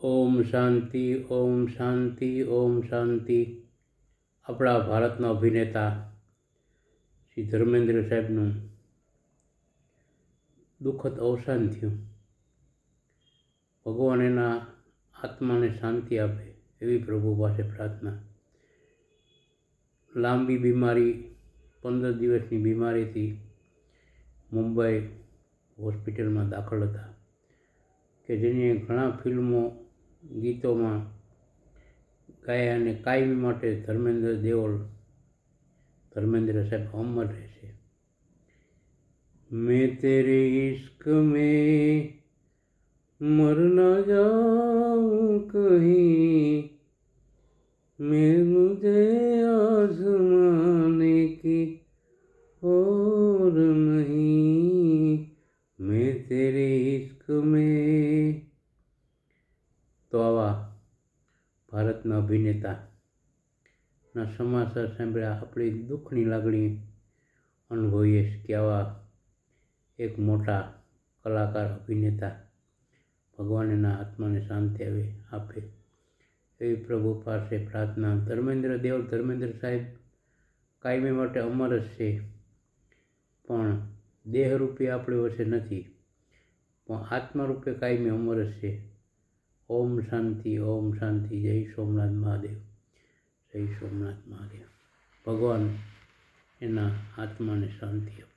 ઓમ શાંતિ, ઓમ શાંતિ, ઓમ શાંતિ. આપણા ભારતના અભિનેતા શ્રી ધર્મેન્દ્ર સાહેબનું દુઃખદ અવસાન થયું. ભગવાન એના આત્માને શાંતિ આપે એવી પ્રભુ પાસે પ્રાર્થના. લાંબી બીમારી, 15 દિવસની બીમારીથી મુંબઈ હોસ્પિટલમાં દાખલ હતા, કે જેની ઘણા ફિલ્મો, ગીતોમાં ગાયા અને કાયમી માટે ધર્મેન્દ્ર સાહેબ અમર રહેશે. મેં તેરે ઇશ્ક મેં મર ના જાઉં કહી, મેં મુझे आज़माने की और नहीं, મેં તેરે ઇશ્ક મેં. તો આવા ભારતના અભિનેતાના સમાચાર સાંભળ્યા આપણી દુઃખની લાગણી અનુભવીએ કે આવા એક મોટા કલાકાર, અભિનેતા, ભગવાન એના આત્માને શાંતિ આપે એવી પ્રભુ પાસે પ્રાર્થના. ધર્મેન્દ્ર સાહેબ કાયમી માટે અમર જ છે, પણ દેહરૂપી આપણી વચ્ચે નથી, પણ આત્મારૂપે કાયમી અમર જ છે. ઓમ શાંતિ, ઓમ શાંતિ. જય સોમનાથ મહાદેવ, જય સોમનાથ મહાદેવ. ભગવાન એના આત્માને શાંતિ આપે.